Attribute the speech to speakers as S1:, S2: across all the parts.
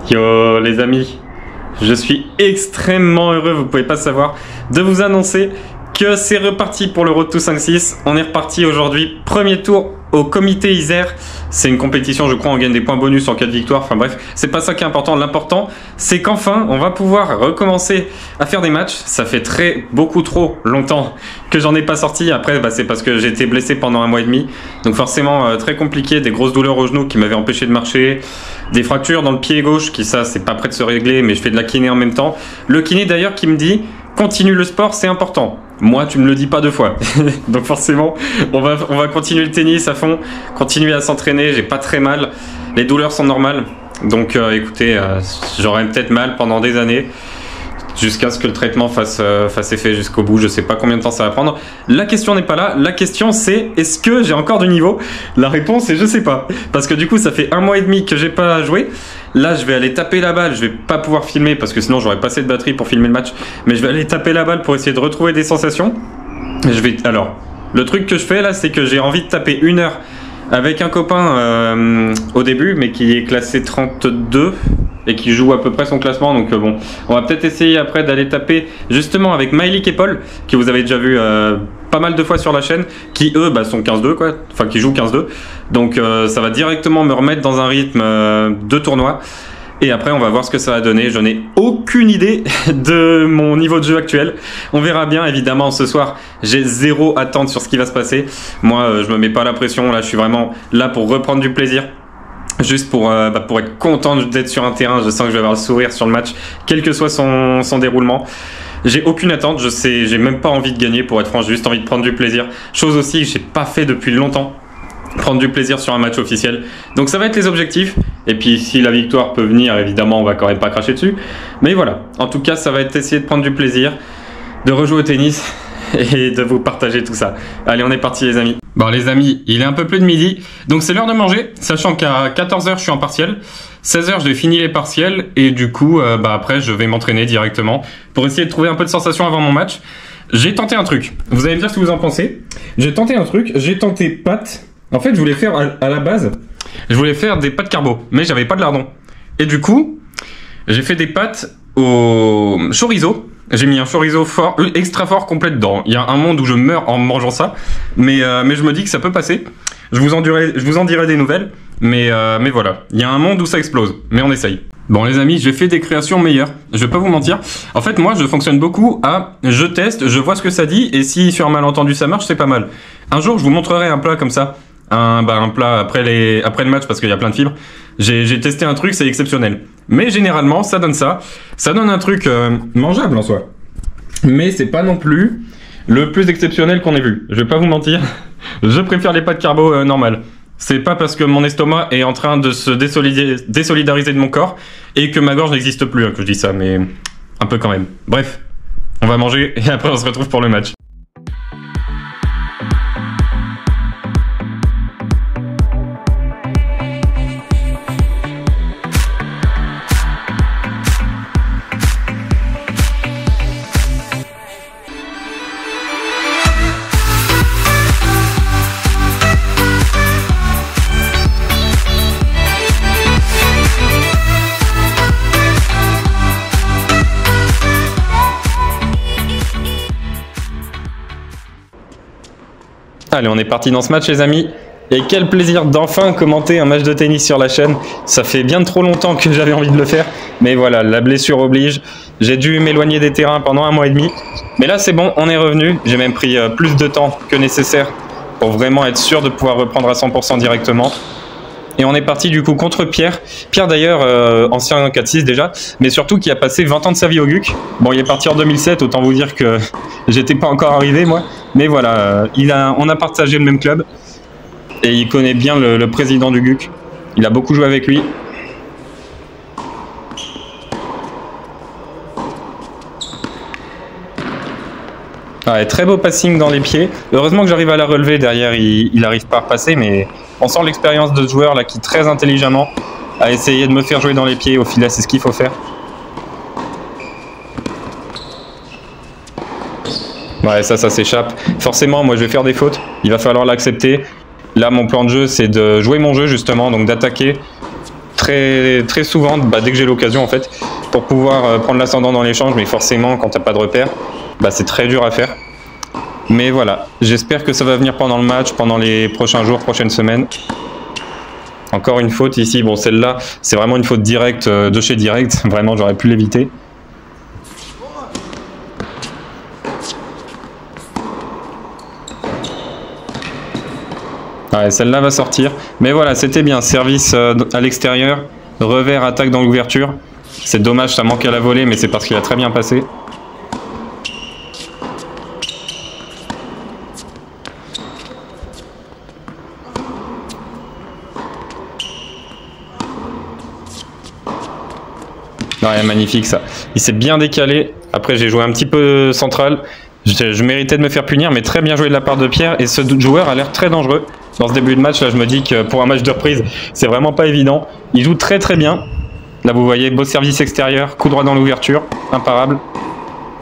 S1: Yo les amis, je suis extrêmement heureux, vous pouvez pas savoir, de vous annoncer que c'est reparti pour le Road to 5-6. On est reparti aujourd'hui, premier tour au comité Isère. C'est une compétition, je crois, on gagne des points bonus en cas de victoire. Enfin bref, c'est pas ça qui est important. L'important, c'est qu'enfin, on va pouvoir recommencer à faire des matchs. Ça fait beaucoup trop longtemps que j'en ai pas sorti. Après, c'est parce que j'ai été blessé pendant 1 mois et demi. Donc forcément, très compliqué. Des grosses douleurs au genou qui m'avaient empêché de marcher. Des fractures dans le pied gauche qui, ça, c'est pas prêt de se régler, mais je fais de la kiné en même temps. Le kiné d'ailleurs qui me dit, continue le sport, c'est important. Moi, tu me le dis pas 2 fois. Donc forcément, on va continuer le tennis à fond, continuer à s'entraîner. J'ai pas très mal. Les douleurs sont normales. Donc écoutez, j'aurai peut-être mal pendant des années. Jusqu'à ce que le traitement fasse effet jusqu'au bout. Je sais pas combien de temps ça va prendre. La question n'est pas là. La question c'est, est-ce que j'ai encore du niveau? La réponse est je sais pas. Parce que du coup, ça fait 1 mois et demi que j'ai pas joué. Là, je vais aller taper la balle. Je vais pas pouvoir filmer parce que sinon j'aurais pas assez de batterie pour filmer le match. Mais je vais aller taper la balle pour essayer de retrouver des sensations. Alors, le truc que je fais là, c'est que j'ai envie de taper 1 heure avec un copain au début, mais qui est classé 32 et qui joue à peu près son classement. Donc bon, on va peut-être essayer après d'aller taper justement avec Maëlik et Paul, qui vous avez déjà vu pas mal de fois sur la chaîne, qui eux sont 15-2 quoi, enfin qui jouent 15-2. Donc ça va directement me remettre dans un rythme de tournoi. Et après, on va voir ce que ça va donner. Je n'ai aucune idée de mon niveau de jeu actuel. On verra bien, évidemment, ce soir. J'ai 0 attente sur ce qui va se passer. Moi, je me mets pas la pression. Là, je suis vraiment là pour reprendre du plaisir. Juste pour être content d'être sur un terrain. Je sens que je vais avoir le sourire sur le match, quel que soit son déroulement. J'ai aucune attente. J'ai même pas envie de gagner, pour être franc. J'ai juste envie de prendre du plaisir. Chose aussi que j'ai pas fait depuis longtemps. Prendre du plaisir sur un match officiel. Donc ça va être les objectifs. Et puis si la victoire peut venir, évidemment, on va quand même pas cracher dessus. Mais voilà, en tout cas, ça va être essayer de prendre du plaisir, de rejouer au tennis et de vous partager tout ça. Allez, on est parti les amis. Bon les amis, il est un peu plus de midi, donc c'est l'heure de manger, sachant qu'à 14 h je suis en partiel. 16 h j'ai fini les partiels et du coup, après je vais m'entraîner directement pour essayer de trouver un peu de sensation avant mon match. J'ai tenté un truc, vous allez me dire ce que vous en pensez. J'ai tenté un truc, j'ai tenté pâtes. En fait, je voulais faire à la base, je voulais faire des pâtes carbo, mais j'avais pas de lardon. Et du coup, j'ai fait des pâtes au chorizo. J'ai mis un chorizo fort, extra fort complet dedans. Il y a un monde où je meurs en mangeant ça, mais je me dis que ça peut passer. Je vous en dirai des nouvelles, mais voilà. Il y a un monde où ça explose, mais on essaye. Bon les amis, j'ai fait des créations meilleures, je vais pas vous mentir. En fait moi je fonctionne beaucoup à je teste, je vois ce que ça dit et si sur un malentendu ça marche, c'est pas mal. Un jour je vous montrerai un plat comme ça, un plat après le match parce qu'il y a plein de fibres. J'ai testé un truc, c'est exceptionnel. Mais généralement ça donne ça. Ça donne un truc mangeable en soi. Mais c'est pas non plus le plus exceptionnel qu'on ait vu. Je vais pas vous mentir, je préfère les pâtes carbo normales. C'est pas parce que mon estomac est en train de se désolidariser de mon corps et que ma gorge n'existe plus que je dis ça, mais un peu quand même. Bref, on va manger et après on se retrouve pour le match. Allez, on est parti dans ce match les amis. Et quel plaisir d'enfin commenter un match de tennis sur la chaîne. Ça fait bien trop longtemps que j'avais envie de le faire. Mais voilà, la blessure oblige. J'ai dû m'éloigner des terrains pendant 1 mois et demi. Mais là c'est bon, on est revenu. J'ai même pris plus de temps que nécessaire pour vraiment être sûr de pouvoir reprendre à 100% directement. Et on est parti du coup contre Pierre. Pierre d'ailleurs, ancien 4-6 déjà, mais surtout qui a passé 20 ans de sa vie au GUC. Bon, il est parti en 2007, autant vous dire que j'étais pas encore arrivé moi. Mais voilà, on a partagé le même club. Et il connaît bien le président du GUC. Il a beaucoup joué avec lui. Ouais, très beau passing dans les pieds. Heureusement que j'arrive à la relever derrière, il n'arrive pas à repasser, mais on sent l'expérience de ce joueur là qui très intelligemment a essayé de me faire jouer dans les pieds. Au filet, c'est ce qu'il faut faire. Ouais, ça s'échappe. Forcément, moi je vais faire des fautes. Il va falloir l'accepter. Là, mon plan de jeu, c'est de jouer mon jeu justement, donc d'attaquer très souvent, dès que j'ai l'occasion en fait, pour pouvoir prendre l'ascendant dans l'échange, mais forcément quand t'as pas de repère, c'est très dur à faire. Mais voilà, j'espère que ça va venir pendant le match, pendant les prochains jours, prochaines semaines. Encore une faute ici, bon celle-là, c'est vraiment une faute directe de chez direct, vraiment j'aurais pu l'éviter. Ouais, celle-là va sortir. Mais voilà, c'était bien. Service à l'extérieur. Revers, attaque dans l'ouverture. C'est dommage, ça manque à la volée, mais c'est parce qu'il a très bien passé. Ouais, magnifique ça. Il s'est bien décalé. Après, j'ai joué un petit peu central. Je méritais de me faire punir, mais très bien joué de la part de Pierre. Et ce joueur a l'air très dangereux. Dans ce début de match, là, je me dis que pour un match de reprise, c'est vraiment pas évident. Il joue très bien. Là, vous voyez, beau service extérieur, coup droit dans l'ouverture, imparable.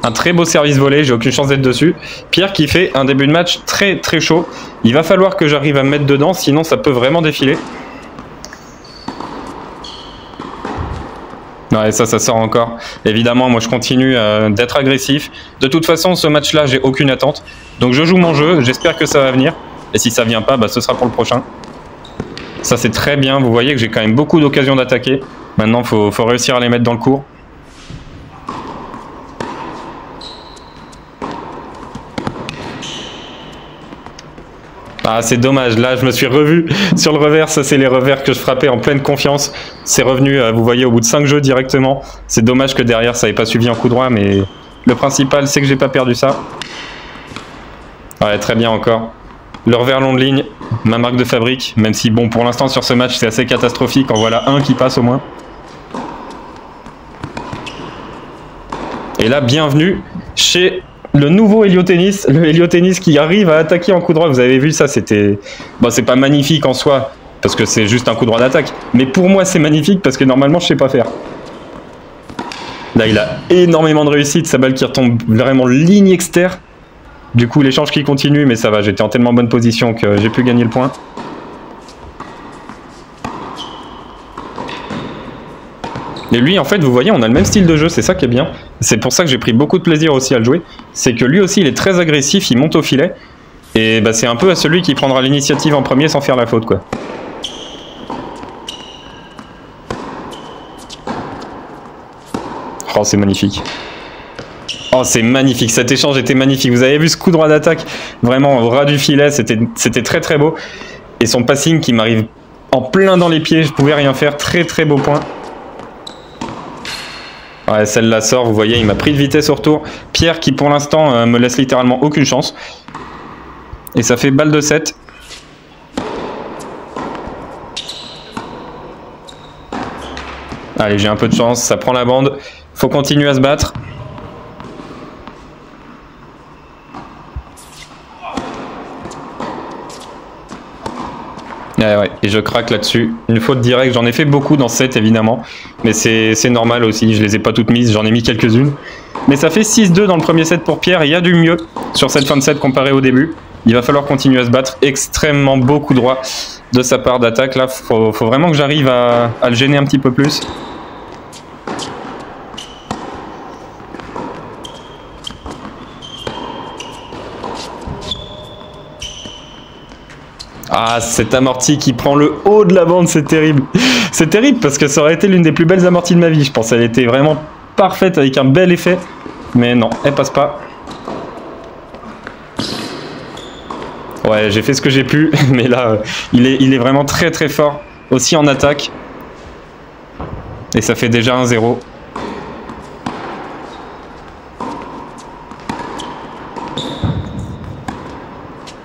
S1: Un très beau service volé, j'ai aucune chance d'être dessus. Pierre qui fait un début de match très chaud. Il va falloir que j'arrive à me mettre dedans, sinon ça peut vraiment défiler. Ouais, ça sort encore. Évidemment, moi je continue d'être agressif. De toute façon, ce match-là, j'ai aucune attente. Donc je joue mon jeu, j'espère que ça va venir. Et si ça vient pas, ce sera pour le prochain. Ça c'est très bien, vous voyez que j'ai quand même beaucoup d'occasions d'attaquer. Maintenant, faut réussir à les mettre dans le cours. Ah, c'est dommage, là je me suis revu sur le revers, ça c'est les revers que je frappais en pleine confiance. C'est revenu, vous voyez, au bout de 5 jeux directement. C'est dommage que derrière ça n'ait pas suivi en coup droit, mais le principal c'est que j'ai pas perdu ça. Ouais, très bien encore. Le revers long de ligne, ma marque de fabrique, même si bon pour l'instant sur ce match c'est assez catastrophique, en voilà un qui passe au moins. Et là, bienvenue chez le nouveau Heliotennis, le Heliotennis qui arrive à attaquer en coup droit. Vous avez vu ça, c'était... Bon, c'est pas magnifique en soi, parce que c'est juste un coup droit d'attaque. Mais pour moi, c'est magnifique parce que normalement, je sais pas faire. Là, il a énormément de réussite, sa balle qui retombe vraiment ligne externe. Du coup, l'échange qui continue, mais ça va, j'étais en tellement bonne position que j'ai pu gagner le point. Et lui, en fait, vous voyez, on a le même style de jeu, c'est ça qui est bien. C'est pour ça que j'ai pris beaucoup de plaisir aussi à le jouer. C'est que lui aussi, il est très agressif, il monte au filet. Et c'est un peu à celui qui prendra l'initiative en premier sans faire la faute, quoi. Oh, c'est magnifique. Oh, c'est magnifique, cet échange était magnifique. Vous avez vu ce coup droit d'attaque, vraiment au ras du filet, c'était très beau. Et son passing qui m'arrive en plein dans les pieds, je pouvais rien faire, très beau point. Ouais, celle-là sort, vous voyez, il m'a pris de vitesse au retour. Pierre qui pour l'instant me laisse littéralement aucune chance. Et ça fait balle de 7. Allez, j'ai un peu de chance, ça prend la bande. Faut continuer à se battre. Ouais, et je craque là-dessus. Une faute directe, j'en ai fait beaucoup dans ce set évidemment. Mais c'est normal aussi, je les ai pas toutes mises, j'en ai mis quelques-unes. Mais ça fait 6-2 dans le premier set pour Pierre, et il y a du mieux sur cette fin de set comparé au début. Il va falloir continuer à se battre, extrêmement beau coup droit de sa part d'attaque. Là, faut vraiment que j'arrive à le gêner un petit peu plus. Ah, cette amortie qui prend le haut de la bande, c'est terrible. C'est terrible parce que ça aurait été l'une des plus belles amorties de ma vie, je pense. Elle était vraiment parfaite avec un bel effet. Mais non, elle passe pas. Ouais, j'ai fait ce que j'ai pu, mais là, il est vraiment très fort. Aussi en attaque. Et ça fait déjà 1-0.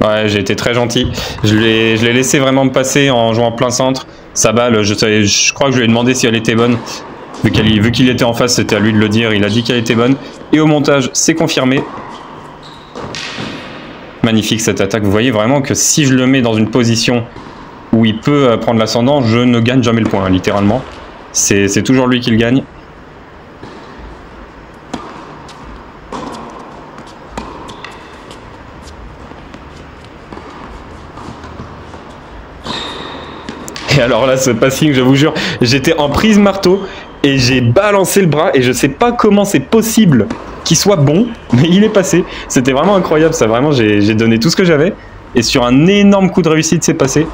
S1: Ouais, j'ai été très gentil. Je l'ai laissé vraiment me passer en jouant plein centre. Sa balle, je crois que je lui ai demandé si elle était bonne. Vu qu'il était en face, c'était à lui de le dire. Il a dit qu'elle était bonne. Et au montage, c'est confirmé. Magnifique cette attaque. Vous voyez vraiment que si je le mets dans une position où il peut prendre l'ascendant, je ne gagne jamais le point, hein, littéralement. C'est toujours lui qui le gagne. Et alors là, ce passing, je vous jure, j'étais en prise marteau et j'ai balancé le bras et je sais pas comment c'est possible qu'il soit bon, mais il est passé. C'était vraiment incroyable, ça, vraiment, j'ai donné tout ce que j'avais. Et sur un énorme coup de réussite, c'est passé.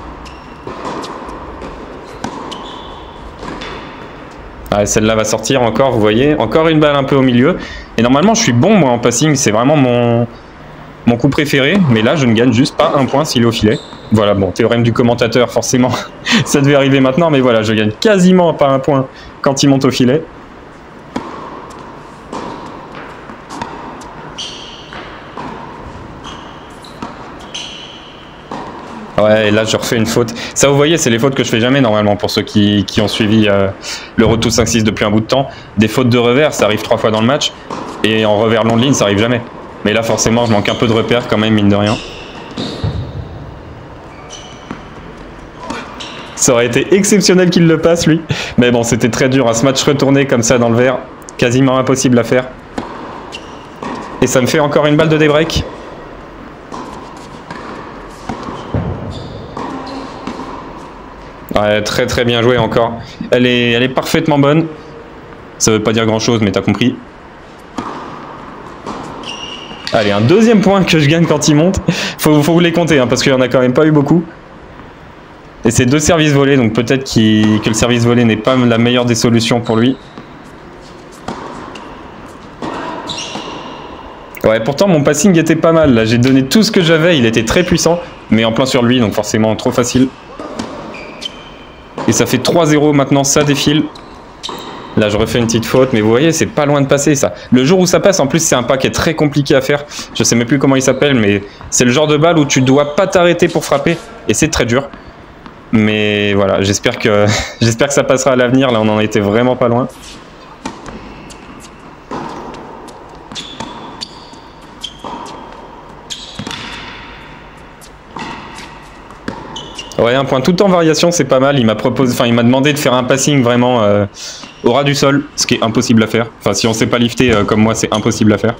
S1: Ah, celle-là va sortir encore, vous voyez. Encore une balle un peu au milieu. Et normalement, je suis bon, moi, en passing. C'est vraiment mon coup préféré. Mais là, je ne gagne juste pas un point s'il est au filet. Voilà, bon, théorème du commentateur, forcément. Ça devait arriver maintenant, mais voilà, je gagne quasiment pas un point quand il monte au filet. Ouais, et là je refais une faute. Ça, vous voyez, c'est les fautes que je fais jamais normalement pour ceux qui ont suivi le retour 5-6 depuis un bout de temps. Des fautes de revers, ça arrive 3 fois dans le match. Et en revers long de ligne, ça arrive jamais. Mais là, forcément, je manque un peu de repères quand même, mine de rien. Ça aurait été exceptionnel qu'il le passe, lui. Mais bon, c'était très dur. Un match retourné comme ça dans le vert, quasiment impossible à faire. Et ça me fait encore une balle de débreak. Ouais, très très bien joué encore. Elle est parfaitement bonne. Ça veut pas dire grand chose, mais t'as compris. Allez, un deuxième point que je gagne quand il monte. Faut vous les compter, hein, parce qu'il y en a quand même pas eu beaucoup. Et c'est 2 services volés, donc peut-être que le service volé n'est pas la meilleure des solutions pour lui. Ouais, pourtant mon passing était pas mal. Là, j'ai donné tout ce que j'avais. Il était très puissant, mais en plein sur lui, donc forcément trop facile. Et ça fait 3-0 maintenant, ça défile. Là, je refais une petite faute, mais vous voyez, c'est pas loin de passer, ça. Le jour où ça passe, en plus, c'est un pas qui est très compliqué à faire. Je sais même plus comment il s'appelle, mais c'est le genre de balle où tu dois pas t'arrêter pour frapper. Et c'est très dur. Mais voilà, j'espère que ça passera à l'avenir. Là, on en était vraiment pas loin. Ouais, un point tout en variation, c'est pas mal. Il m'a demandé de faire un passing vraiment au ras du sol, ce qui est impossible à faire. Enfin, si on sait pas lifter comme moi, c'est impossible à faire.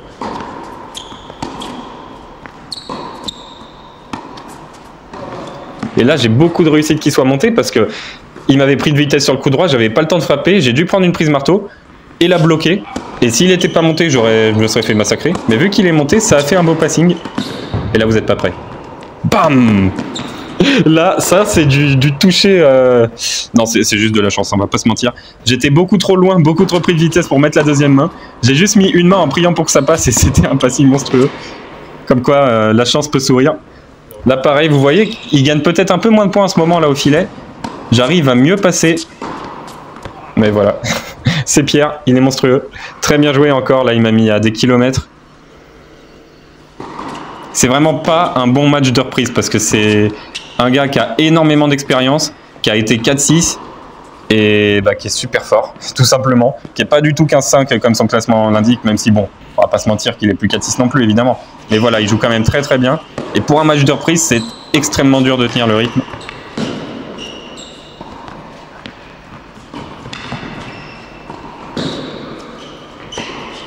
S1: Et là, j'ai beaucoup de réussite qui soit montée parce que il m'avait pris de vitesse sur le coup droit, j'avais pas le temps de frapper, j'ai dû prendre une prise marteau et la bloquer. Et s'il n'était pas monté, je me serais fait massacrer. Mais vu qu'il est monté, ça a fait un beau passing. Et là, vous êtes pas prêts. Bam! Là, ça, c'est du toucher... Non, c'est juste de la chance, on va pas se mentir. J'étais beaucoup trop loin, beaucoup trop pris de vitesse pour mettre la deuxième main. J'ai juste mis une main en priant pour que ça passe et c'était un passing monstrueux. Comme quoi, la chance peut sourire. Là, pareil, vous voyez, il gagne peut-être un peu moins de points en ce moment, là, au filet. J'arrive à mieux passer. Mais voilà. C'est Pierre, il est monstrueux. Très bien joué encore, là, il m'a mis à des kilomètres. C'est vraiment pas un bon match de reprise parce que c'est un gars qui a énormément d'expérience, qui a été 4-6 et qui est super fort, tout simplement. Qui est pas du tout 15-5 comme son classement l'indique, même si bon, on va pas se mentir qu'il est plus 4-6 non plus, évidemment. Mais voilà, il joue quand même très très bien. Et pour un match de reprise, c'est extrêmement dur de tenir le rythme.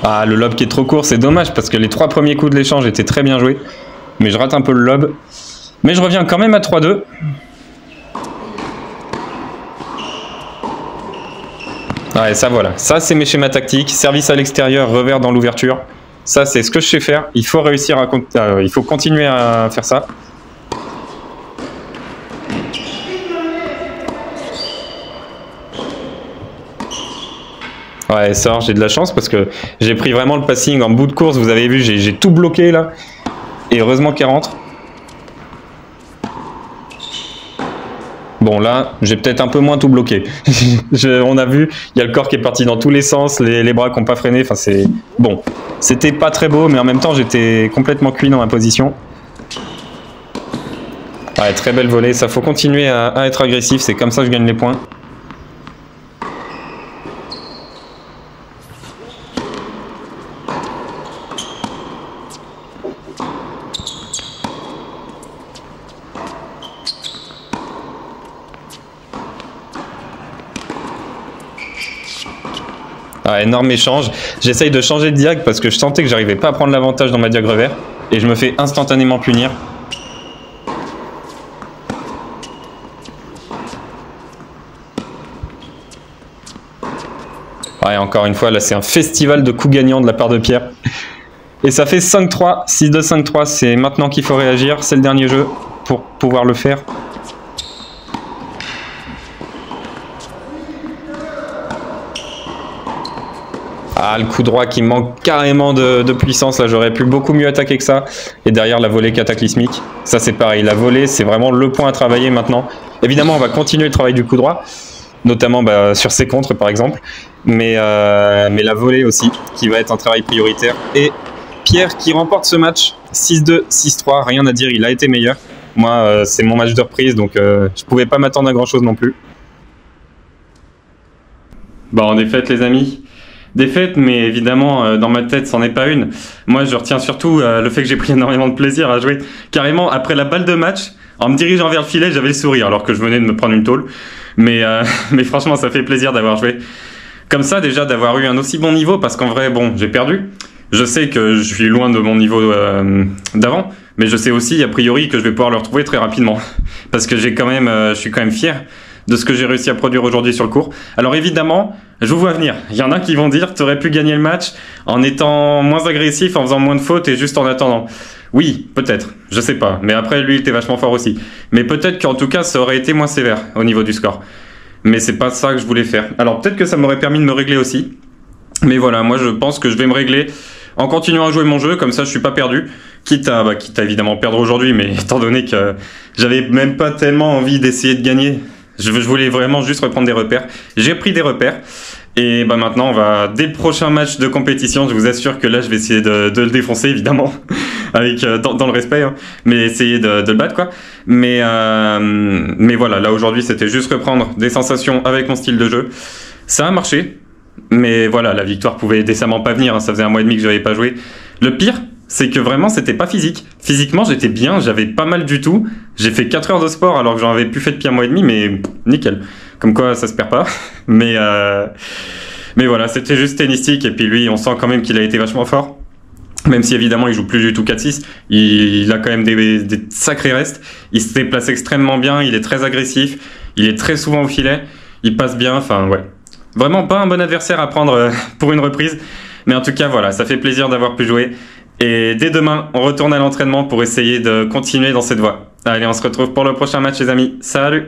S1: Ah, le lob qui est trop court, c'est dommage parce que les 3 premiers coups de l'échange étaient très bien joués. Mais je rate un peu le lob. Mais je reviens quand même à 3-2. Ouais, ça voilà. Ça, c'est mes schémas tactiques. Service à l'extérieur, revers dans l'ouverture. Ça, c'est ce que je sais faire. Il faut réussir il faut continuer à faire ça. Ouais, ça, j'ai de la chance parce que j'ai pris vraiment le passing en bout de course. Vous avez vu, j'ai tout bloqué là. Et heureusement qu'elle rentre. Bon, là, j'ai peut-être un peu moins tout bloqué. On a vu, il y a le corps qui est parti dans tous les sens, les bras qui n'ont pas freiné. Enfin, c'est bon. C'était pas très beau, mais en même temps, j'étais complètement cuit dans ma position. Ouais, très belle volée. Ça, faut continuer à être agressif. C'est comme ça que je gagne les points. Ah, énorme échange. J'essaye de changer de diag parce que je sentais que j'arrivais pas à prendre l'avantage dans ma diag revers. Et je me fais instantanément punir. Ouais, encore une fois, là, c'est un festival de coups gagnants de la part de Pierre. Et ça fait 5-3, 6-2, 5-3. C'est maintenant qu'il faut réagir. C'est le dernier jeu pour pouvoir le faire. Ah, le coup droit qui manque carrément de puissance. Là, j'aurais pu beaucoup mieux attaquer que ça. Et derrière, la volée cataclysmique. Ça, c'est pareil. La volée, c'est vraiment le point à travailler maintenant. Évidemment, on va continuer le travail du coup droit. Notamment sur ses contres, par exemple. Mais la volée aussi, qui va être un travail prioritaire. Et Pierre qui remporte ce match. 6-2, 6-3. Rien à dire, il a été meilleur. Moi, c'est mon match de reprise. Donc, je pouvais pas m'attendre à grand-chose non plus. Bon, défaite, les amis. Défaite, mais évidemment, dans ma tête, c'en est pas une. Moi, je retiens surtout le fait que j'ai pris énormément de plaisir à jouer. Carrément, après la balle de match, en me dirigeant vers le filet, j'avais le sourire, alors que je venais de me prendre une tôle. Mais franchement, ça fait plaisir d'avoir joué. Comme ça, déjà, d'avoir eu un aussi bon niveau, parce qu'en vrai, bon, j'ai perdu. Je sais que je suis loin de mon niveau d'avant, mais je sais aussi, a priori, que je vais pouvoir le retrouver très rapidement. Parce que je suis quand même fier de ce que j'ai réussi à produire aujourd'hui sur le court. Alors évidemment, je vous vois venir. Il y en a qui vont dire, t'aurais pu gagner le match en étant moins agressif, en faisant moins de fautes et juste en attendant. Oui, peut-être, je sais pas. Mais après, lui, il était vachement fort aussi. Mais peut-être qu'en tout cas, ça aurait été moins sévère au niveau du score. Mais c'est pas ça que je voulais faire. Alors peut-être que ça m'aurait permis de me régler aussi. Mais voilà, moi je pense que je vais me régler en continuant à jouer mon jeu, comme ça je suis pas perdu. Quitte à évidemment perdre aujourd'hui, mais étant donné que j'avais même pas tellement envie d'essayer de gagner. Je voulais vraiment juste reprendre des repères. J'ai pris des repères. Et maintenant, dès le prochain match de compétition, je vous assure que là, je vais essayer de le défoncer, évidemment, avec dans le respect, hein, mais essayer de le battre, quoi. Mais voilà, là aujourd'hui, c'était juste reprendre des sensations avec mon style de jeu. Ça a marché, mais voilà, la victoire pouvait décemment pas venir. Hein, ça faisait 1 mois et demi que je n'avais pas joué. Le pire, c'est que vraiment, c'était pas physique. Physiquement, j'étais bien, j'avais pas mal du tout. J'ai fait 4 heures de sport alors que j'en avais plus fait depuis 1 mois et demi, mais nickel. Comme quoi, ça se perd pas. Mais voilà, c'était juste tennistique. Et puis lui, on sent quand même qu'il a été vachement fort. Même si évidemment, il joue plus du tout 4-6. Il a quand même des sacrés restes. Il se déplace extrêmement bien, il est très agressif. Il est très souvent au filet. Il passe bien, enfin ouais. Vraiment pas un bon adversaire à prendre pour une reprise. Mais en tout cas, voilà, ça fait plaisir d'avoir pu jouer. Et dès demain, on retourne à l'entraînement pour essayer de continuer dans cette voie. Allez, on se retrouve pour le prochain match, les amis. Salut!